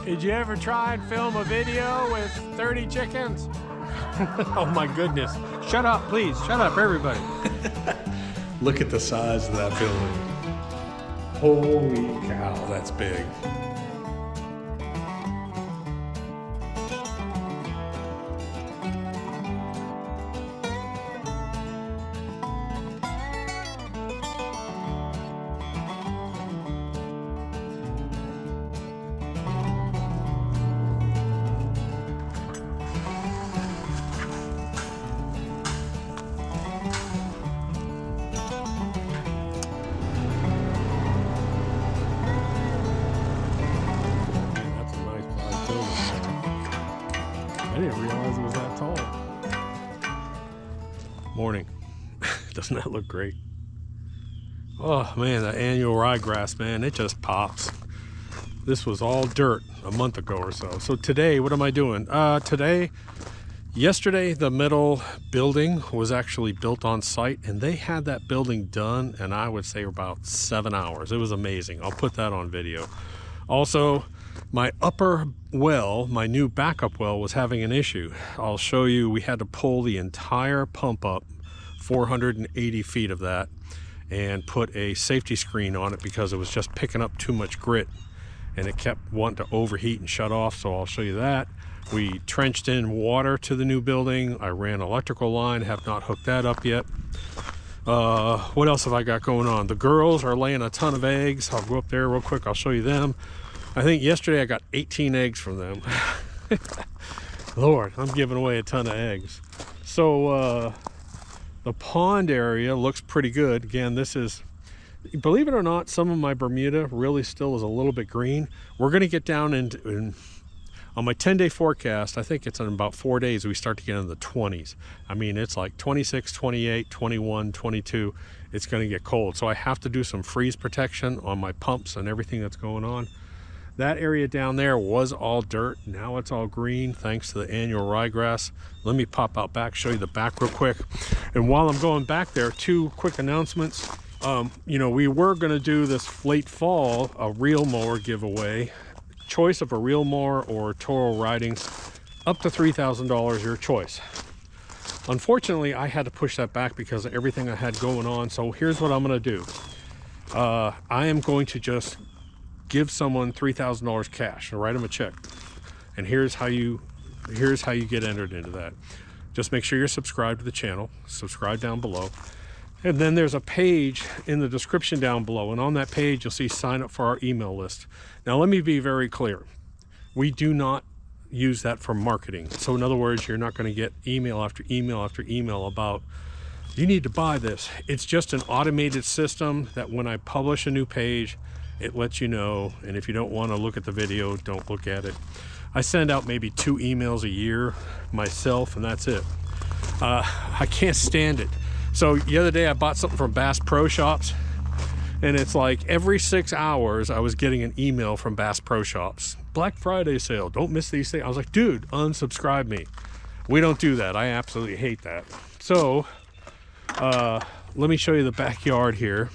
Did you ever try and film a video with 30 chickens? Oh my goodness. Shut up, please. Shut up, everybody. Look at the size of that building. Holy cow, that's big. I didn't realize it was that tall. Morning. Doesn't that look great? Oh man, the annual ryegrass, man, it just pops. This was all dirt a month ago or so. So today, what am I doing? Yesterday, the metal building was actually built on site, and they had that building done, and I would say about 7 hours. It was amazing. I'll put that on video. Also, my upper well, my new backup well, was having an issue. I'll show you, we had to pull the entire pump up, 480 feet of that, and put a safety screen on it because it was just picking up too much grit and it kept wanting to overheat and shut off, so I'll show you that. We trenched in water to the new building. I ran electrical line, have not hooked that up yet. What else have I got going on? The girls are laying a ton of eggs. I'll go up there real quick, I'll show you them. I think yesterday I got 18 eggs from them. Lord, I'm giving away a ton of eggs. So the pond area looks pretty good. Again, this is, believe it or not, some of my Bermuda really still is a little bit green. We're gonna get down into, on my 10-day forecast, I think it's in about 4 days, we start to get into the 20s. I mean, it's like 26, 28, 21, 22. It's gonna get cold. So I have to do some freeze protection on my pumps and everything that's going on. That area down there was all dirt. Now it's all green thanks to the annual ryegrass. Let me pop out back, show you the back real quick. And while I'm going back there, 2 quick announcements. You know, we were gonna do this late fall, a reel mower giveaway. Choice of a reel mower or Toro riding, up to $3,000, your choice. Unfortunately, I had to push that back because of everything I had going on. So here's what I'm gonna do. I am going to just give someone $3,000 cash and write them a check, and here's how you get entered into that. Just make sure you're subscribed to the channel, subscribe down below, and then there's a page in the description down below, and on that page you'll see sign up for our email list. Now let me be very clear, we do not use that for marketing. So in other words, you're not going to get email after email after email about you need to buy this. It's just an automated system that when I publish a new page, it lets you know, and if you don't want to look at the video, don't look at it. I send out maybe 2 emails a year myself, and that's it. I can't stand it. So the other day I bought something from Bass Pro Shops, and it's like every 6 hours I was getting an email from Bass Pro Shops. Black Friday sale, don't miss these things. I was like, dude, unsubscribe me. We don't do that. I absolutely hate that. So let me show you the backyard here.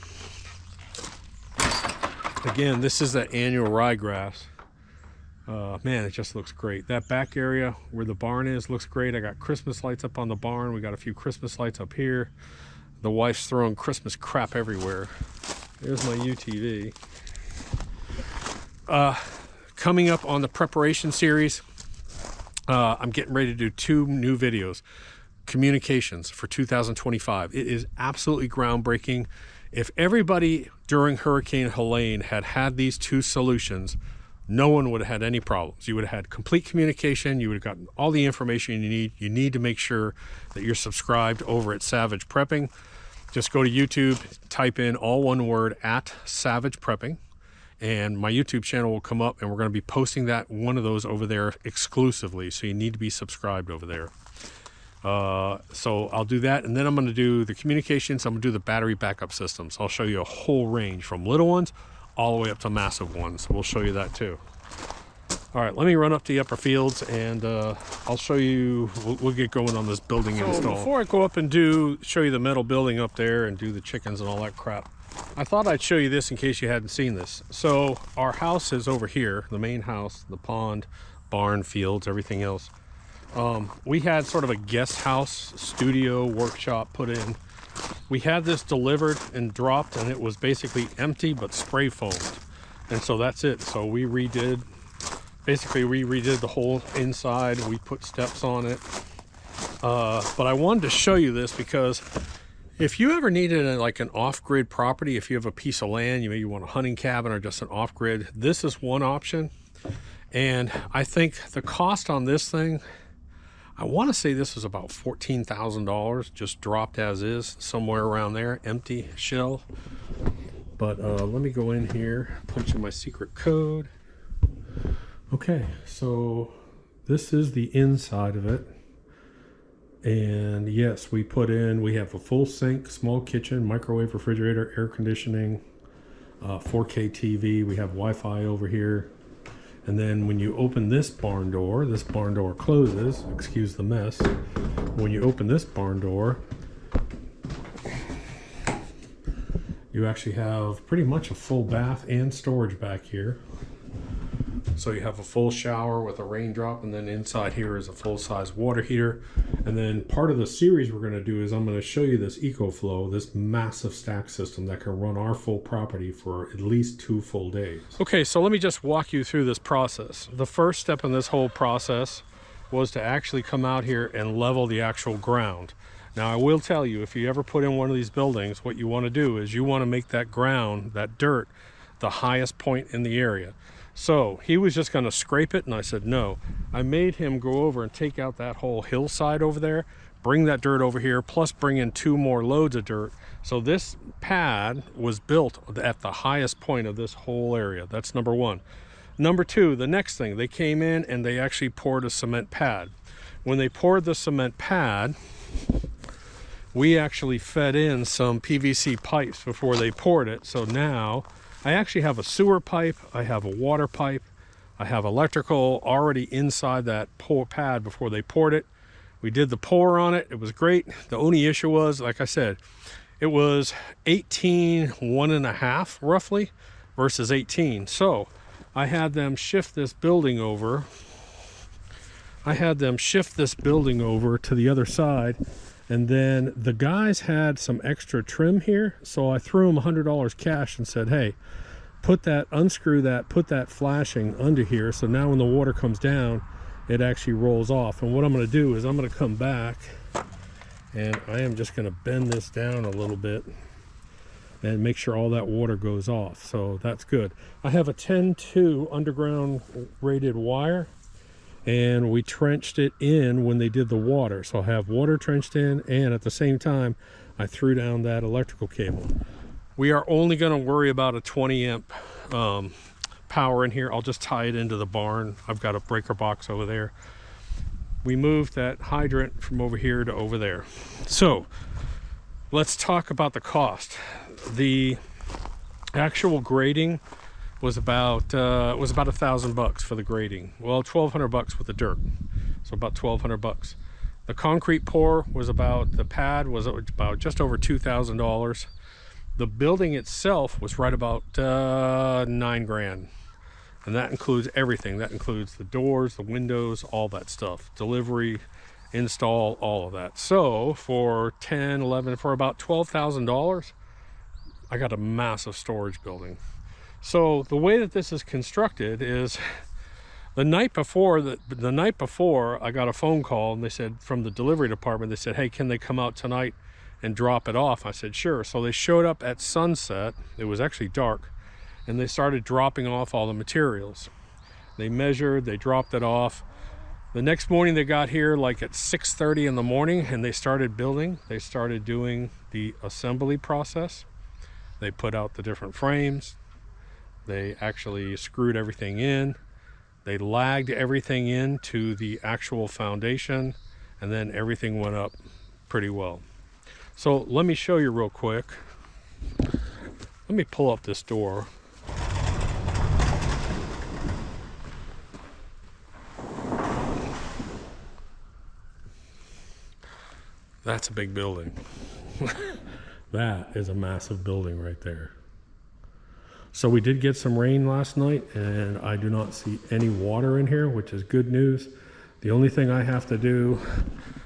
Again, this is the annual ryegrass. Man, it just looks great. That back area where the barn is looks great. I got Christmas lights up on the barn. We got a few Christmas lights up here. The wife's throwing Christmas crap everywhere. There's my UTV. Coming up on the preparation series, I'm getting ready to do 2 new videos. Communications for 2025. It is absolutely groundbreaking. If everybody during Hurricane Helene had these 2 solutions, no one would have had any problems. You would have had complete communication. You would have gotten all the information you need. You need to make sure that you're subscribed over at Savage Prepping. Just go to YouTube, type in all one word at Savage Prepping, and my YouTube channel will come up, and we're going to be posting one of those over there exclusively. So you need to be subscribed over there. So I'll do that, and then I'm going to do the communications. I'm going to do the battery backup systems. I'll show you a whole range from little ones all the way up to massive ones. We'll show you that too. All right, let me run up to the upper fields, and I'll show you. We'll get going on this building install. Before I go up and show you the metal building up there and do the chickens and all that crap, I thought I'd show you this in case you hadn't seen this. So our house is over here, the main house, the pond, barn, fields, everything else. We had sort of a guest house, studio, workshop put in. We had this delivered and dropped, and it was basically empty but spray foamed. And so that's it. So we redid the whole inside. We put steps on it. But I wanted to show you this because if you ever needed like an off-grid property, if you have a piece of land, you want a hunting cabin or just an off-grid, this is one option. And I think the cost on this thing, I want to say this was about $14,000, just dropped as is, somewhere around there, empty shell. But let me go in here, punch in my secret code. Okay, so this is the inside of it. And yes, we have a full sink, small kitchen, microwave, refrigerator, air conditioning, 4K TV. We have Wi-Fi over here. And then when you open this barn door closes, excuse the mess. When you open this barn door, you actually have pretty much a full bath and storage back here. So you have a full shower with a raindrop, and then inside here is a full-size water heater. And then part of the series we're going to do is I'm going to show you this EcoFlow, this massive stack system that can run our full property for at least 2 full days. Okay, so let me just walk you through this process. The first step in this whole process was to actually come out here and level the actual ground. Now I will tell you, if you ever put in one of these buildings, what you want to do is you want to make that ground, that dirt, the highest point in the area. So he was just going to scrape it, and I said no. I made him go over and take out that whole hillside over there, bring that dirt over here, plus bring in 2 more loads of dirt. So this pad was built at the highest point of this whole area. That's number 1. Number 2, the next thing, they came in and they actually poured a cement pad. When they poured the cement pad, we actually fed in some PVC pipes before they poured it. So now I actually have a sewer pipe, I have a water pipe, I have electrical already inside that pad before they poured it. We did the pour on it, it was great. The only issue was, like I said, it was 1.5 roughly versus 18. So I had them shift this building over. to the other side. And then the guys had some extra trim here, so I threw them $100 cash and said, hey, unscrew that, put that flashing under here, so now when the water comes down, it actually rolls off. And what I'm going to do is I'm going to come back, and I am just going to bend this down a little bit and make sure all that water goes off. So that's good. I have a 10-2 underground rated wire, and we trenched it in when they did the water. So I have water trenched in, and at the same time I threw down that electrical cable. We are only going to worry about a 20 amp power in here. I'll just tie it into the barn. I've got a breaker box over there. We moved that hydrant from over here to over there. So let's talk about the cost. The actual grading was about $1,000 for the grading. Well, $1,200 with the dirt, so about $1,200. The concrete pour was the pad was about just over $2,000. The building itself was right about $9 grand, and that includes everything. That includes the doors, the windows, all that stuff, delivery, install, all of that. So for for about $12,000, I got a massive storage building. So the way that this is constructed is the night before I got a phone call, and they said from the delivery department, they said, hey, can they come out tonight and drop it off? I said, sure. So they showed up at sunset. It was actually dark, and they started dropping off all the materials. They measured, they dropped it off. The next morning they got here like at 6:30 in the morning, and they started building. They started doing the assembly process. They put out the different frames. They actually screwed everything in. They lagged everything into the actual foundation, and then everything went up pretty well. So let me show you real quick. Let me pull up this door. That's a big building. That is a massive building right there. So we did get some rain last night, and I do not see any water in here, which is good news. The only thing I have to do,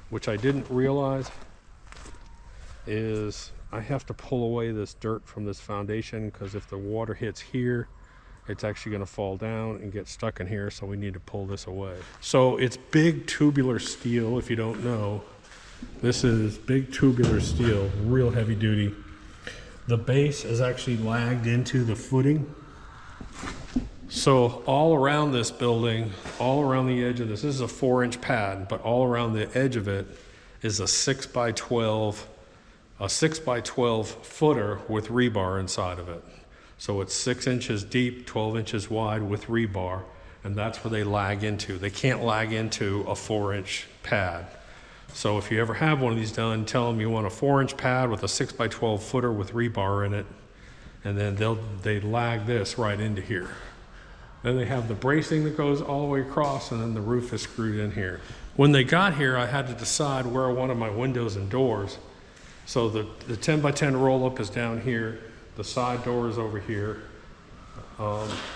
which I didn't realize, is I have to pull away this dirt from this foundation, because if the water hits here, it's actually going to fall down and get stuck in here, so we need to pull this away. So it's big tubular steel, if you don't know. This is big tubular steel, real heavy duty. The base is actually lagged into the footing. So all around this building, all around the edge of this is a 4-inch pad, but all around the edge of it is a 6 by 12 footer with rebar inside of it. So it's 6 inches deep, 12 inches wide with rebar, and that's where they lag into. They can't lag into a 4-inch pad. So if you ever have one of these done, tell them you want a 4-inch pad with a 6 by 12 footer with rebar in it, and then they lag this right into here. Then they have the bracing that goes all the way across, and then the roof is screwed in here. When they got here, I had to decide where I wanted my windows and doors. So the 10 by 10 roll-up is down here. The side door is over here,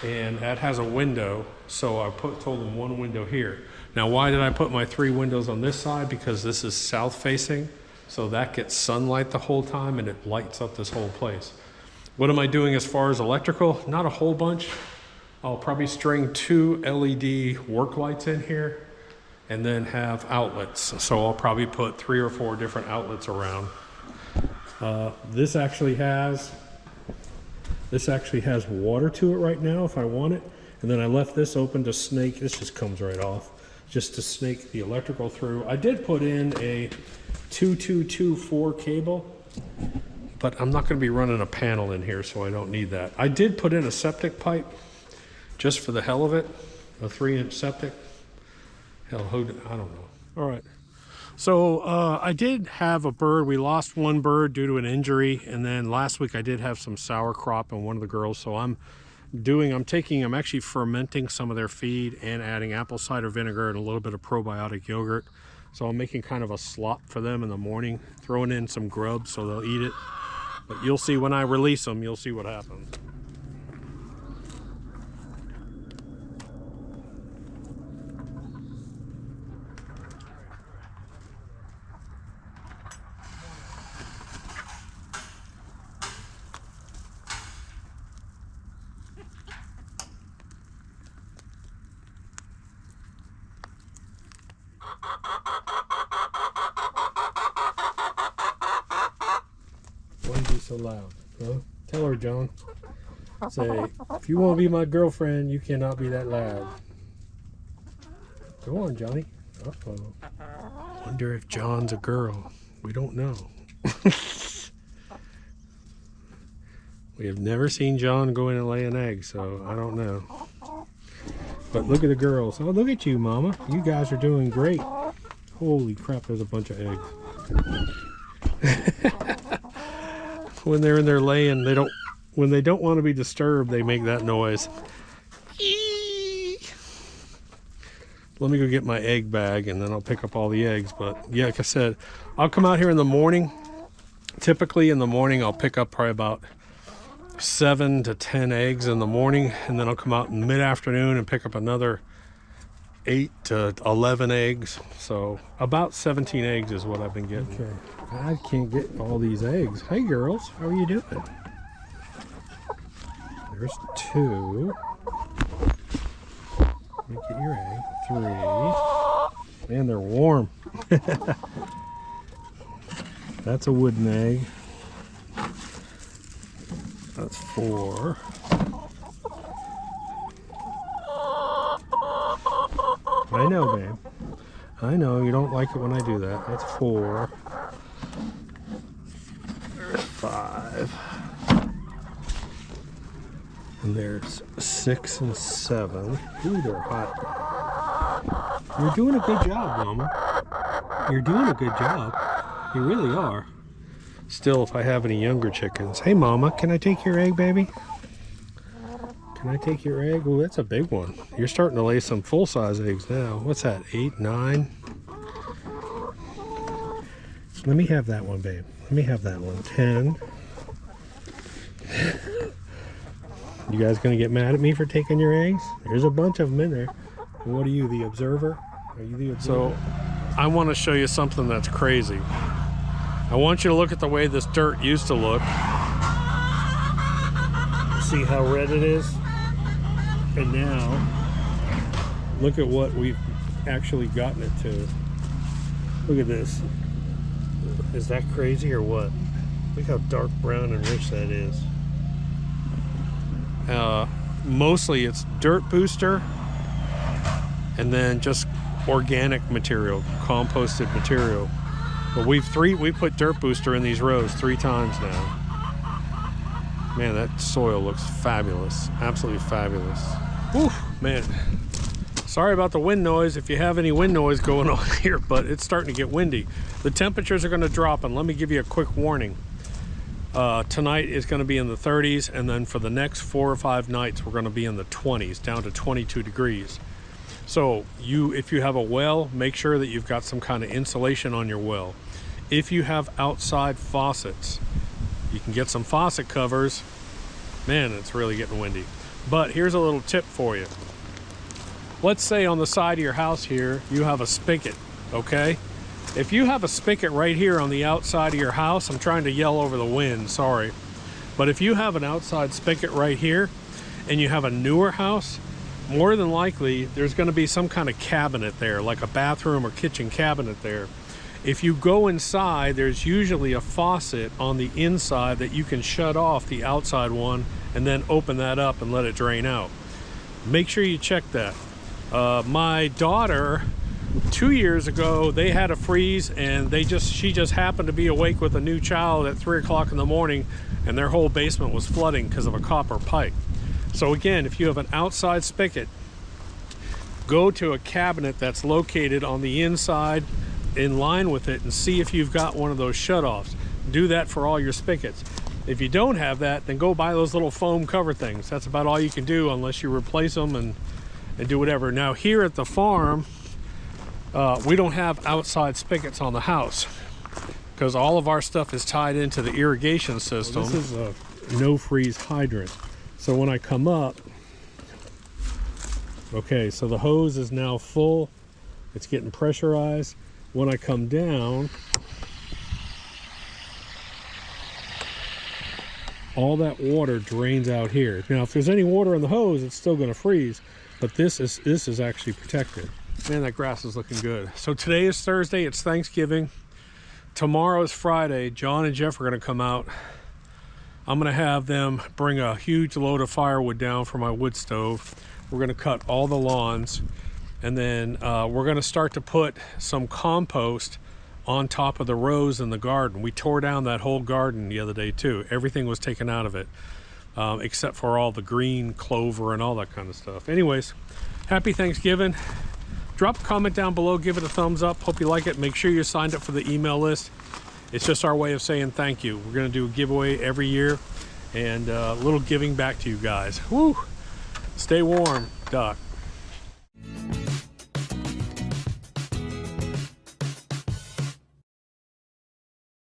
and that has a window, so I told them one window here. Now, why did I put my 3 windows on this side? Because this is south facing, so that gets sunlight the whole time, and it lights up this whole place. What am I doing as far as electrical? Not a whole bunch. I'll probably string 2 LED work lights in here, and then have outlets. So I'll probably put 3 or 4 different outlets around. This actually has water to it right now if I want it. And then I left this open to snake, this just comes right off, just to snake the electrical through. I did put in a 2224 cable, but I'm not going to be running a panel in here, so I don't need that. I did put in a septic pipe just for the hell of it, a 3-inch septic. Hell, I don't know. All right. So I did have a bird. We lost one bird due to an injury, and then last week I did have some sauerkraut on one of the girls. So I'm actually fermenting some of their feed and adding apple cider vinegar and a little bit of probiotic yogurt. So I'm making kind of a slop for them in the morning, throwing in some grubs so they'll eat it. But you'll see when I release them, you'll see what happens. Why are you so loud? Huh? Tell her, John. Say, if you want to be my girlfriend, you cannot be that loud. Go on, Johnny. Uh-oh. Wonder if John's a girl. We don't know. We have never seen John go in and lay an egg, so I don't know. But look at the girls. Oh, look at you, Mama. You guys are doing great. Holy crap, there's a bunch of eggs. When they're in there laying, when they don't want to be disturbed, they make that noise. Let me go get my egg bag, and then I'll pick up all the eggs. But yeah, like I said, I'll come out here in the morning. Typically in the morning, I'll pick up probably about 7 to 10 eggs in the morning, and then I'll come out in mid-afternoon and pick up another 8 to 11 eggs. So about 17 eggs is what I've been getting. Okay. I can't get all these eggs. Hey girls, how are you doing? There's 2. Let me get your egg. 3. Man, they're warm. That's a wooden egg. That's 4. I know, babe. I know you don't like it when I do that. That's 4. There's 5. And there's 6 and 7. Ooh, they're hot. You're doing a good job, Mama. You're doing a good job. You really are. Still, if I have any younger chickens. Hey, Mama, can I take your egg, baby? Can I take your egg? Oh, that's a big one. You're starting to lay some full-size eggs now. What's that, 8, 9? Let me have that one, babe. Let me have that one. 10. You guys gonna get mad at me for taking your eggs? There's a bunch of them in there. And what are you, the observer? Are you the observer? So I want to show you something that's crazy. I want you to look at the way this dirt used to look. See how red it is? And now, look at what we've actually gotten it to. Look at this. Is that crazy or what? Look how dark brown and rich that is. Mostly it's dirt booster and then just organic material, composted material. But we put dirt booster in these rows 3 times now. Man, that soil looks fabulous. Absolutely fabulous. Whew, man. Sorry about the wind noise if you have any wind noise going on here, but it's starting to get windy. The temperatures are going to drop, and let me give you a quick warning. Tonight is going to be in the 30s, and then for the next 4 or 5 nights, we're going to be in the 20s, down to 22 degrees. So if you have a well, make sure that you've got some kind of insulation on your well. If you have outside faucets, you can get some faucet covers. Man, it's really getting windy. But here's a little tip for you. Let's say on the side of your house here, you have a spigot, okay? If you have a spigot right here on the outside of your house, I'm trying to yell over the wind, sorry. But if you have an outside spigot right here and you have a newer house, more than likely there's going to be some kind of cabinet there, like a bathroom or kitchen cabinet there. If you go inside, there's usually a faucet on the inside that you can shut off the outside one and then open that up and let it drain out. Make sure you check that. My daughter, 2 years ago, they had a freeze, and she just happened to be awake with a new child at 3 o'clock in the morning, and their whole basement was flooding because of a copper pipe. So again, if you have an outside spigot, go to a cabinet that's located on the inside in line with it and see if you've got one of those shutoffs. Do that for all your spigots. If you don't have that, then go buy those little foam cover things. That's about all you can do unless you replace them and do whatever. Now here at the farm, we don't have outside spigots on the house because all of our stuff is tied into the irrigation system. Well, this is a no-freeze hydrant. So when I come up, okay, so the hose is now full. It's getting pressurized. When I come down, all that water drains out here. Now, if there's any water in the hose, it's still going to freeze, but this is actually protected. Man, that grass is looking good. So today is Thursday. It's Thanksgiving. Tomorrow is Friday. John and Jeff are going to come out. I'm going to have them bring a huge load of firewood down for my wood stove. We're going to cut all the lawns, and then we're going to start to put some compost on top of the rows in the garden. We tore down that whole garden the other day too. Everything was taken out of it, except for all the green clover and all that kind of stuff. Anyways, happy Thanksgiving. Drop a comment down below, give it a thumbs up. Hope you like it. Make sure you're signed up for the email list. It's just our way of saying thank you. We're going to do a giveaway every year and a little giving back to you guys. Woo! Stay warm, Duck.